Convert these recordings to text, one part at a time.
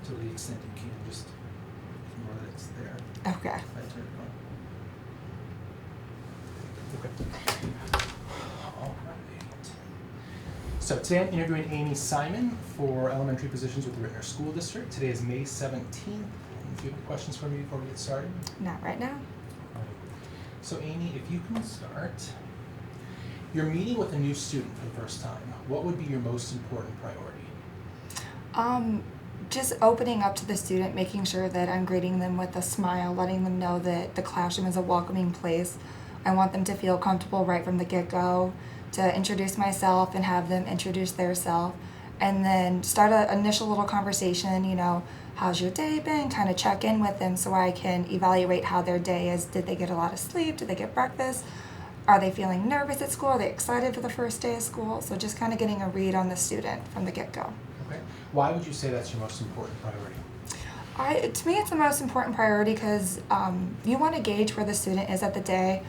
to the extent you can, just ignore that it's there. Okay. I turned it on. Okay. All right. So today I'm interviewing Amy Simon for elementary positions with the Rittner School District. Today is May 17th. Do you have any questions for me before we get started? Not right now. All right. So Amy, if you can start. You're meeting with a new student for the first time. What would be your most important priority? Just opening up to the student, making sure that I'm greeting them with a smile, letting them know that the classroom is a welcoming place. I want them to feel comfortable right from the get-go, to introduce myself and have them introduce theirself, and then start an initial little conversation, how's your day been? Kind of check in with them so I can evaluate how their day is. Did they get a lot of sleep? Did they get breakfast? Are they feeling nervous at school? Are they excited for the first day of school? So just kind of getting a read on the student from the get-go. Okay. Why would you say that's your most important priority? To me, it's the most important priority because you want to gauge where the student is at the day.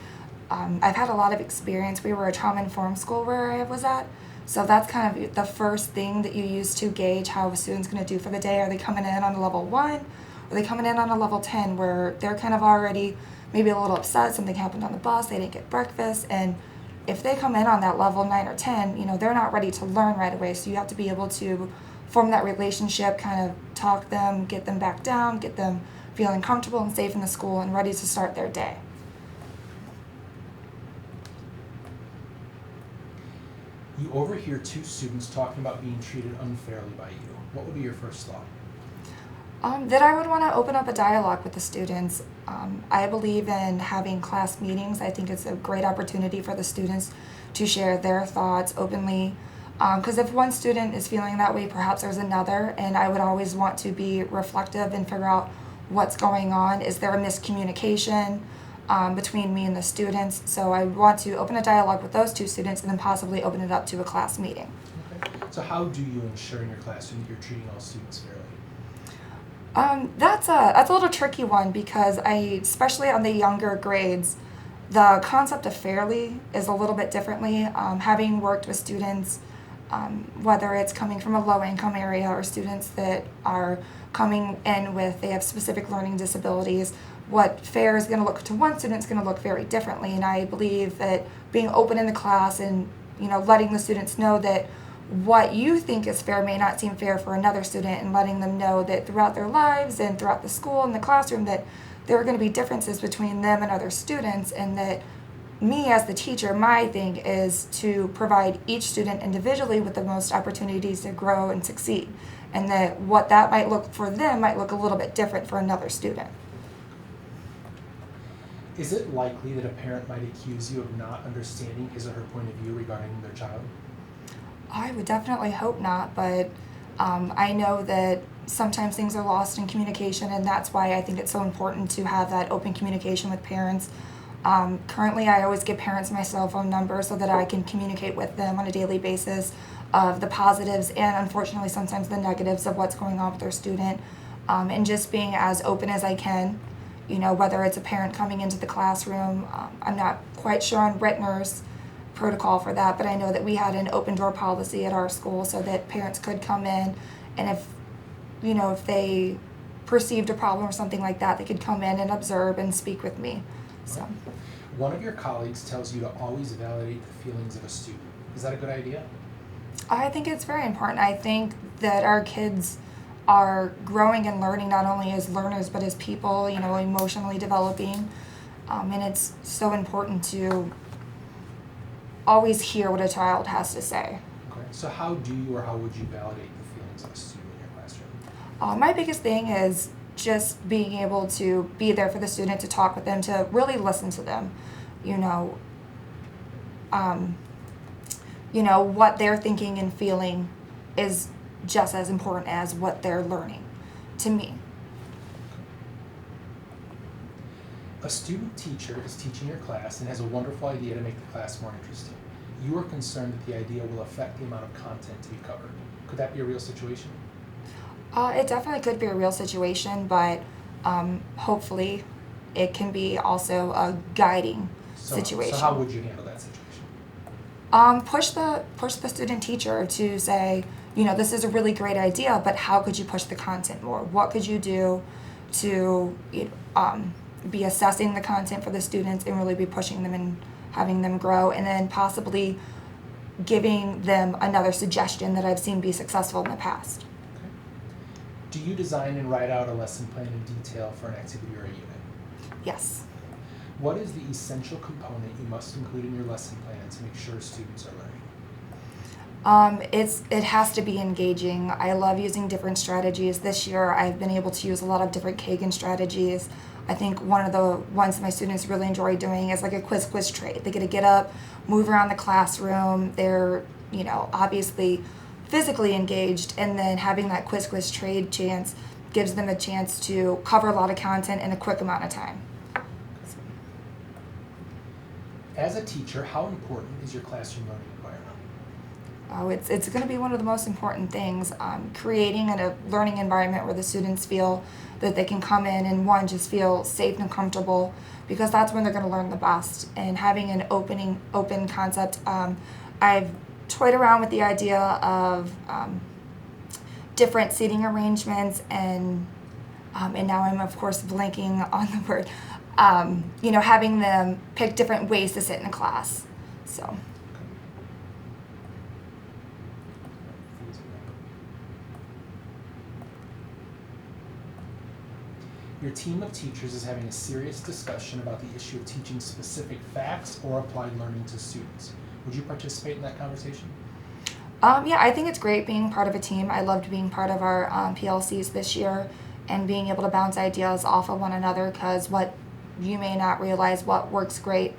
I've had a lot of experience. We were a trauma-informed school where I was at. So that's kind of the first thing that you use to gauge how a student's going to do for the day. Are they coming in on a level 1? Are they coming in on a level 10 where they're kind of already maybe a little upset, something happened on the bus, they didn't get breakfast, and if they come in on that level 9 or 10, they're not ready to learn right away, so you have to be able to form that relationship, kind of talk them, get them back down, get them feeling comfortable and safe in the school and ready to start their day. You overhear two students talking about being treated unfairly by you. What would be your first thought? That I would want to open up a dialogue with the students. I believe in having class meetings. I think it's a great opportunity for the students to share their thoughts openly. Because if one student is feeling that way, perhaps there's another, and I would always want to be reflective and figure out what's going on. Is there a miscommunication between me and the students? So I want to open a dialogue with those two students and then possibly open it up to a class meeting. Okay. So how do you ensure in your classroom that you're treating all students fairly? That's a little tricky one because especially on the younger grades, the concept of fairly is a little bit differently. Having worked with students, whether it's coming from a low-income area or students that are coming in they have specific learning disabilities, what fair is going to look to one student is going to look very differently. And I believe that being open in the class and letting the students know that what you think is fair may not seem fair for another student, and letting them know that throughout their lives and throughout the school and the classroom that there are going to be differences between them and other students, and that me as the teacher, my thing is to provide each student individually with the most opportunities to grow and succeed, and that what that might look for them might look a little bit different for another student. Is it likely that a parent might accuse you of not understanding his or her point of view regarding their child? I would definitely hope not, but I know that sometimes things are lost in communication, and that's why I think it's so important to have that open communication with parents. Currently, I always give parents my cell phone number so that I can communicate with them on a daily basis of the positives and unfortunately sometimes the negatives of what's going on with their student, and just being as open as I can, whether it's a parent coming into the classroom. I'm not quite sure on Rittner's protocol for that, but I know that we had an open door policy at our school so that parents could come in, and if they perceived a problem or something like that, they could come in and observe and speak with me. So one of your colleagues tells you to always validate the feelings of a student. Is that a good idea? I think it's very important. I think that our kids are growing and learning not only as learners but as people, emotionally developing, and it's so important to always hear what a child has to say. Okay. So how would you validate the feelings of a student in your classroom? My biggest thing is just being able to be there for the student, to talk with them, to really listen to them. What they're thinking and feeling is just as important as what they're learning, to me. A student teacher is teaching your class and has a wonderful idea to make the class more interesting. You are concerned that the idea will affect the amount of content to be covered. Could that be a real situation? It definitely could be a real situation, but hopefully it can be also a guiding situation. So how would you handle that situation? Push the student teacher to say, this is a really great idea, but how could you push the content more? What could you do to be assessing the content for the students and really be pushing them and having them grow, and then possibly giving them another suggestion that I've seen be successful in the past. Okay. Do you design and write out a lesson plan in detail for an activity or a unit? Yes. What is the essential component you must include in your lesson plan to make sure students are learning? It has to be engaging. I love using different strategies. This year I've been able to use a lot of different Kagan strategies. I think one of the ones that my students really enjoy doing is like a quiz trade. They get to get up, move around the classroom. They're, obviously physically engaged, and then having that quiz trade chance gives them a chance to cover a lot of content in a quick amount of time. As a teacher, how important is your classroom learning environment? Oh, it's going to be one of the most important things. Creating a learning environment where the students feel that they can come in and just feel safe and comfortable, because that's when they're going to learn the best. And having an open concept, I've toyed around with the idea of different seating arrangements, and now I'm of course blanking on the word. Having them pick different ways to sit in a class. So. Your team of teachers is having a serious discussion about the issue of teaching specific facts or applied learning to students. Would you participate in that conversation? Yeah, I think it's great being part of a team. I loved being part of our PLCs this year and being able to bounce ideas off of one another, because what you may not realize what works great,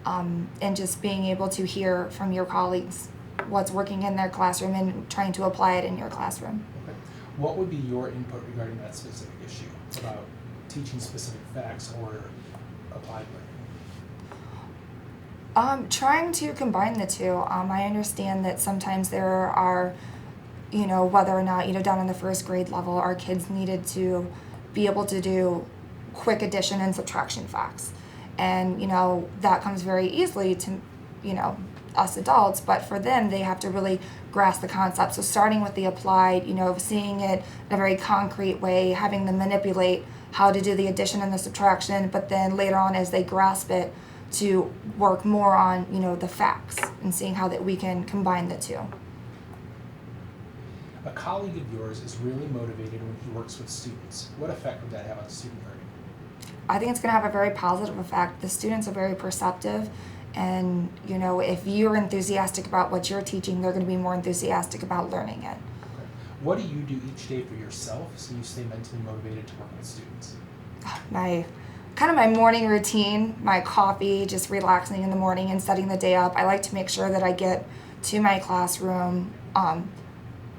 and just being able to hear from your colleagues what's working in their classroom and trying to apply it in your classroom. Okay. What would be your input regarding that specific issue about teaching specific facts or applied learning? Trying to combine the two. I understand that sometimes there are, whether or not, down in the first grade level, our kids needed to be able to do quick addition and subtraction facts. And, that comes very easily to, us adults, but for them, they have to really grasp the concept. So starting with the applied, seeing it in a very concrete way, having them manipulate how to do the addition and the subtraction, but then later on as they grasp it, to work more on, the facts and seeing how that we can combine the two. A colleague of yours is really motivated when he works with students. What effect would that have on student learning? I think it's going to have a very positive effect. The students are very perceptive, and if you're enthusiastic about what you're teaching, they're going to be more enthusiastic about learning it. Okay. What do you do each day for yourself so you stay mentally motivated to work with students? My morning routine, my coffee, just relaxing in the morning and setting the day up. I like to make sure that I get to my classroom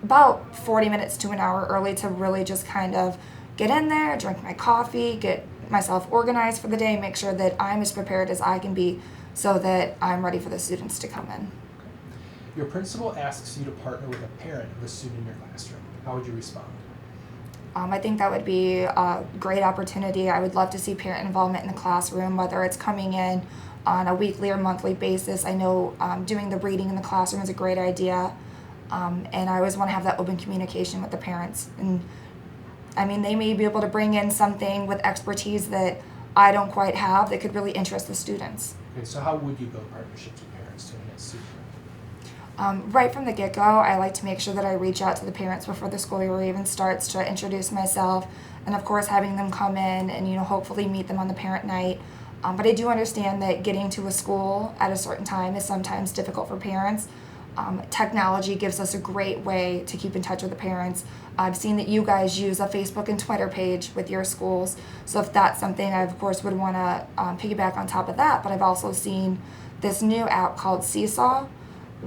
about 40 minutes to an hour early to really just kind of get in there, drink my coffee, get myself organized for the day, make sure that I'm as prepared as I can be so that I'm ready for the students to come in. Okay. Your principal asks you to partner with a parent of a student in your classroom. How would you respond? I think that would be a great opportunity. I would love to see parent involvement in the classroom, whether it's coming in on a weekly or monthly basis. I know doing the reading in the classroom is a great idea, and I always want to have that open communication with the parents. And they may be able to bring in something with expertise that I don't quite have that could really interest the students. Okay, so how would you build partnerships with parents to enhance student learning? Right from the get-go, I like to make sure that I reach out to the parents before the school year even starts to introduce myself, and of course having them come in and hopefully meet them on the parent night. But I do understand that getting to a school at a certain time is sometimes difficult for parents. Technology gives us a great way to keep in touch with the parents. I've seen that you guys use a Facebook and Twitter page with your schools, so if that's something, I of course would want to piggyback on top of that. But I've also seen this new app called Seesaw,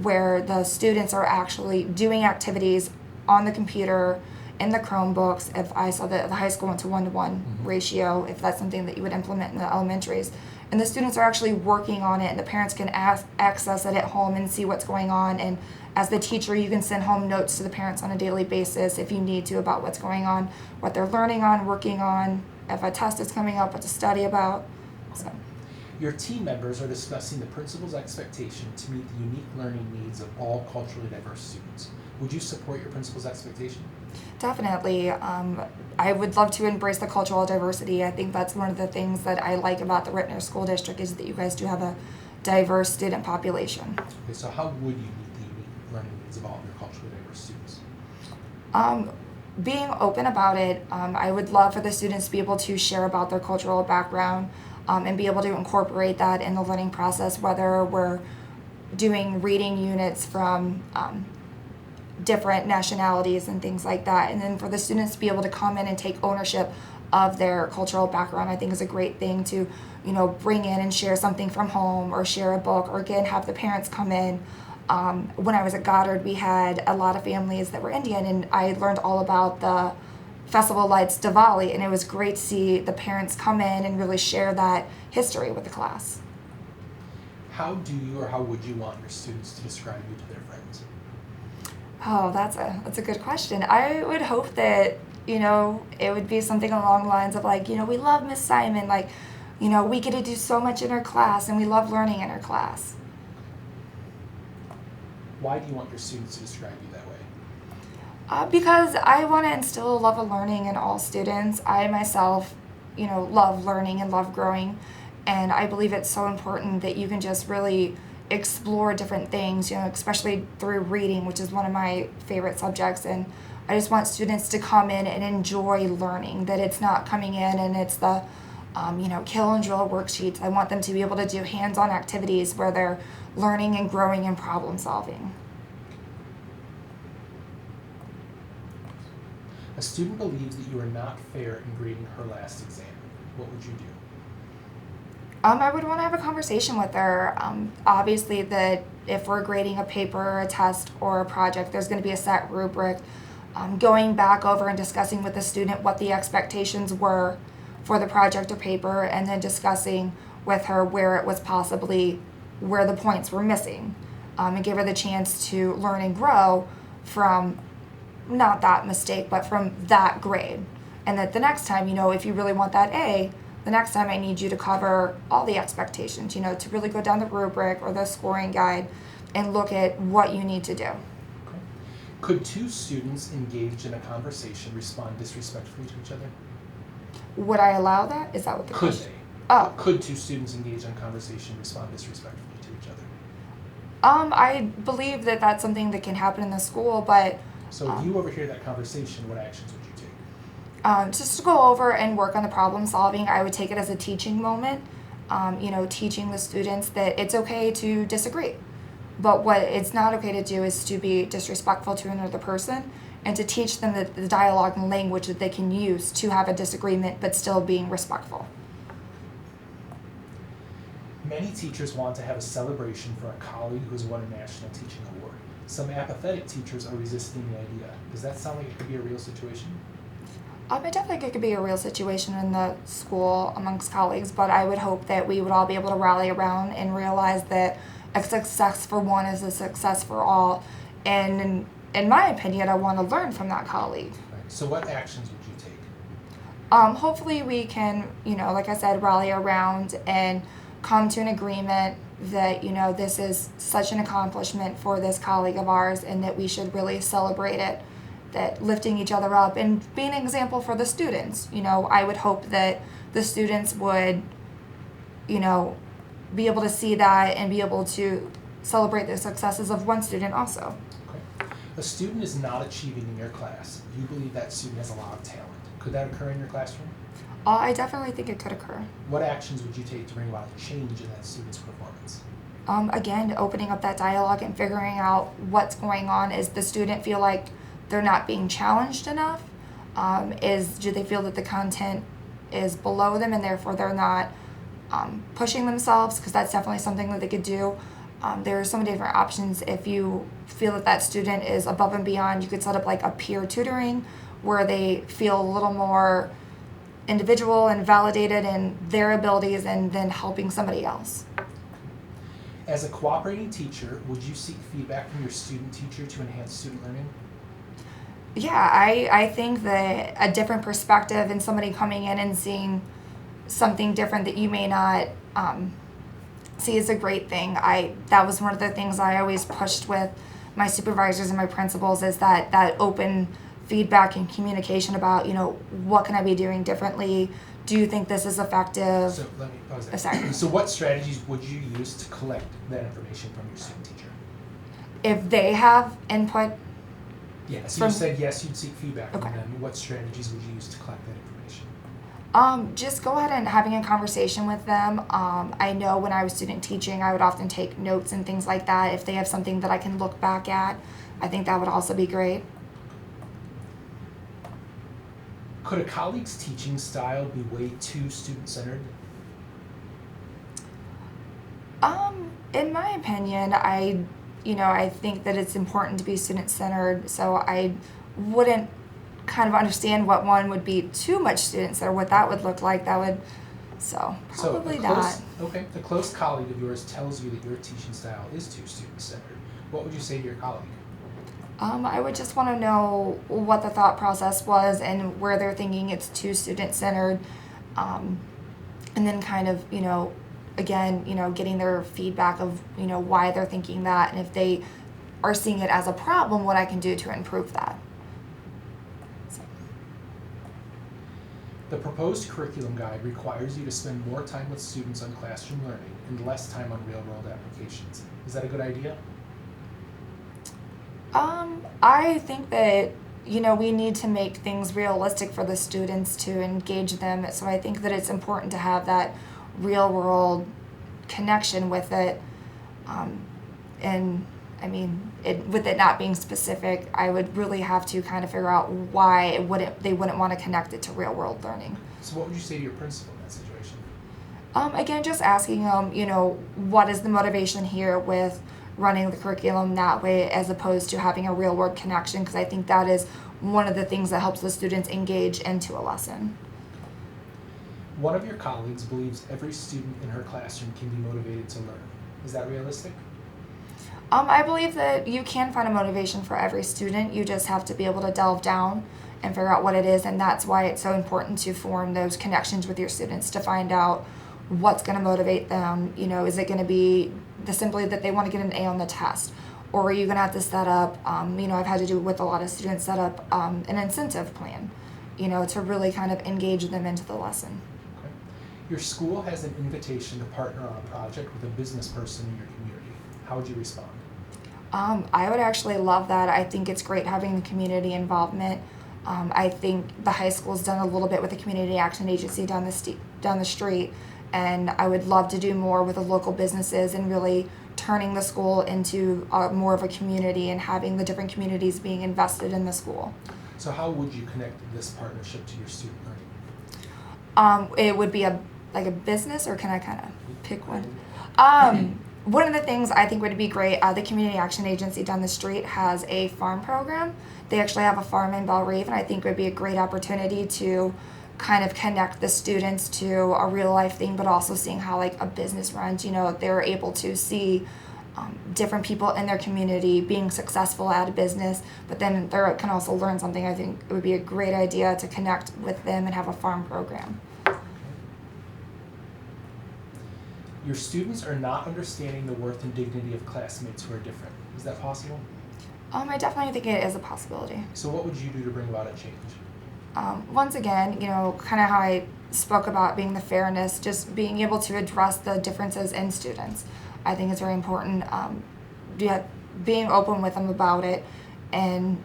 where the students are actually doing activities on the computer in the Chromebooks. If I saw that the high school went to 1-to-1 ratio, if that's something that you would implement in the elementaries, and the students are actually working on it, and the parents can access it at home and see what's going on. And as the teacher, you can send home notes to the parents on a daily basis if you need to about what's going on, what they're learning on, working on, if a test is coming up, what to study about. So. Your team members are discussing the principal's expectation to meet the unique learning needs of all culturally diverse students. Would you support your principal's expectation? Definitely. I would love to embrace the cultural diversity. I think that's one of the things that I like about the Rittner School District is that you guys do have a diverse student population. Okay, so how would you meet the unique learning needs of all of your culturally diverse students? Being open about it, I would love for the students to be able to share about their cultural background and be able to incorporate that in the learning process, whether we're doing reading units from different nationalities and things like that. And then for the students to be able to come in and take ownership of their cultural background, I think is a great thing to, bring in and share something from home or share a book, or again, have the parents come in. When I was at Goddard, we had a lot of families that were Indian, and I learned all about the Festival Lights Diwali, and it was great to see the parents come in and really share that history with the class. How do you or how would you want your students to describe you to their friends? Oh, that's a good question. I would hope that, it would be something along the lines of like, we love Miss Simon, like, we get to do so much in her class and we love learning in her class. Why do you want your students to describe you that way? Because I want to instill a love of learning in all students. I myself, love learning and love growing, and I believe it's so important that you can just really explore different things, especially through reading, which is one of my favorite subjects. And I just want students to come in and enjoy learning, that it's not coming in and it's the, kill and drill worksheets. I want them to be able to do hands-on activities where they're learning and growing and problem solving. A student believes that you are not fair in grading her last exam. What would you do? I would want to have a conversation with her. Obviously, that if we're grading a paper, a test, or a project, there's going to be a set rubric. Going back over and discussing with the student what the expectations were for the project or paper, and then discussing with her where it was possibly where the points were missing, and give her the chance to learn and grow from not that mistake, but from that grade. And that the next time, if you really want that A, the next time I need you to cover all the expectations, to really go down the rubric or the scoring guide and look at what you need to do. Okay. Could two students engaged in a conversation respond disrespectfully to each other? Would I allow that? Is that what the Could question? they? Oh. Could two students engaged in a conversation respond disrespectfully to each other? I believe that that's something that can happen in the school, but So if you overhear that conversation, what actions would you take? just to go over and work on the problem solving, I would take it as a teaching moment, teaching the students that it's okay to disagree. But what it's not okay to do is to be disrespectful to another person, and to teach them the dialogue and language that they can use to have a disagreement but still being respectful. Many teachers want to have a celebration for a colleague who has won a national teaching award. Some apathetic teachers are resisting the idea. Does that sound like it could be a real situation? I definitely think it could be a real situation in the school amongst colleagues, but I would hope that we would all be able to rally around and realize that a success for one is a success for all. And in my opinion, I want to learn from that colleague. Right. So what actions would you take? Hopefully we can, like I said, rally around and come to an agreement that, this is such an accomplishment for this colleague of ours and that we should really celebrate it, that lifting each other up and being an example for the students. I would hope that the students would, be able to see that and be able to celebrate the successes of one student also. Okay. A student is not achieving in your class. You believe that student has a lot of talent. Could that occur in your classroom? I definitely think it could occur. What actions would you take to bring about a change in that student's performance? Again, opening up that dialogue and figuring out what's going on. Is the student feel like they're not being challenged enough? Do they feel that the content is below them and therefore they're not pushing themselves? Because that's definitely something that they could do. There are so many different options. If you feel that that student is above and beyond, you could set up like a peer tutoring where they feel a little more individual and validated in their abilities and then helping somebody else. As a cooperating teacher, would you seek feedback from your student teacher to enhance student learning? Yeah, I think that a different perspective and somebody coming in and seeing something different that you may not see is a great thing. That was one of the things I always pushed with my supervisors and my principals is that open feedback and communication about, what can I be doing differently? Do you think this is effective? So let me pause there. Oh, sorry. So what strategies would you use to collect that information from your student teacher? If they have input, Yeah, so From- you said yes, you'd seek feedback from Okay. them. What strategies would you use to collect that information? just go ahead and having a conversation with them. I know when I was student teaching, I would often take notes and things like that. If they have something that I can look back at, I think that would also be great. Could a colleague's teaching style be way too student-centered? In my opinion, I think that it's important to be student-centered, so I wouldn't kind of understand what one would be too much student-centered, what that would look like. So probably that. Okay, a close colleague of yours tells you that your teaching style is too student-centered. What would you say to your colleague? I would just want to know what the thought process was and where they're thinking it's too student-centered, and then kind of, again, getting their feedback of, why they're thinking that, and if they are seeing it as a problem, what I can do to improve that. So, The proposed curriculum guide requires you to spend more time with students on classroom learning and less time on real-world applications. Is that a good idea? I think that, we need to make things realistic for the students to engage them. So I think that it's important to have that real world connection with it. And I mean, with it not being specific, I would really have to kind of figure out why they wouldn't want to connect it to real world learning. So what would you say to your principal in that situation? Again, just asking them, what is the motivation here with running the curriculum that way as opposed to having a real world connection, because I think that is one of the things that helps the students engage into a lesson. One of your colleagues believes every student in her classroom can be motivated to learn. Is that realistic? I believe that you can find a motivation for every student. You just have to be able to delve down and figure out what it is, and that's why it's so important to form those connections with your students to find out what's going to motivate them. Is it going to be simply that they want to get an A on the test, or are you going to have to set up, I've had to do with a lot of students, set up an incentive plan, to really kind of engage them into the lesson. Okay. Your school has an invitation to partner on a project with a business person in your community. How would you respond? I would actually love that. I think it's great having the community involvement. I think the high school's done a little bit with the community action agency down the street, and I would love to do more with the local businesses and really turning the school into more of a community and having the different communities being invested in the school. So how would you connect this partnership to your student learning? It would be a business, or can I kind of pick one? One of the things I think would be great, the Community Action Agency down the street has a farm program. They actually have a farm in Bellerive, and I think it would be a great opportunity to kind of connect the students to a real life thing, but also seeing how a business runs. They're able to see different people in their community being successful at a business, but then they can also learn something. I think it would be a great idea to connect with them and have a farm program. Your students are not understanding the worth and dignity of classmates who are different. Is that possible? I definitely think it is a possibility. So what would you do to bring about a change? Once again, kind of how I spoke about being the fairness, just being able to address the differences in students. I think it's very important. Being open with them about it, and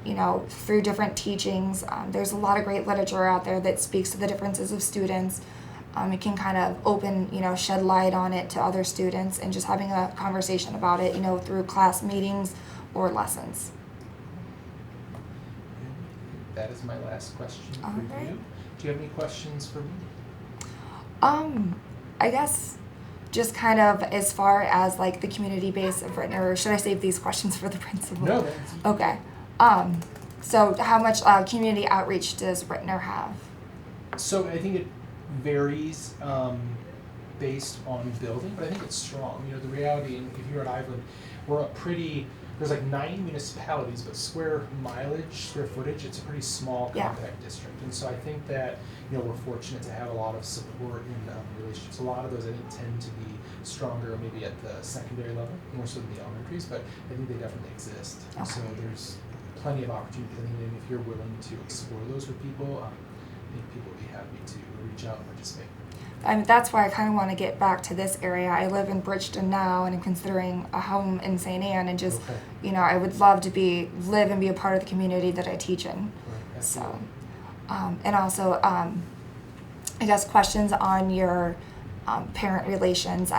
through different teachings, there's a lot of great literature out there that speaks to the differences of students. It can kind of shed light on it to other students, and just having a conversation about it, through class meetings or lessons. That is my last question for Alright. you. Do you have any questions for me? I guess just kind of as far as the community base of Rittner, or should I save these questions for the principal? No, that's Okay. So how much community outreach does Rittner have? So I think it varies based on building, but I think it's strong. The reality, and if you're at Iveland, we're a pretty there's like 9 municipalities, but square footage, it's a pretty small Yeah. compact district. And so I think that, we're fortunate to have a lot of support in relationships. A lot of those I think tend to be stronger maybe at the secondary level, more so than the elementaries, but I think they definitely exist. And so Okay. there's plenty of opportunity to lean in if you're willing to explore those with people. I think people will be happy to reach out and participate. That's why I kind of want to get back to this area. I live in Bridgeton now, and I'm considering a home in St. Anne, and just, Okay. I would love to live and be a part of the community that I teach in. Right, So, absolutely. and also, I guess questions on your parent relations.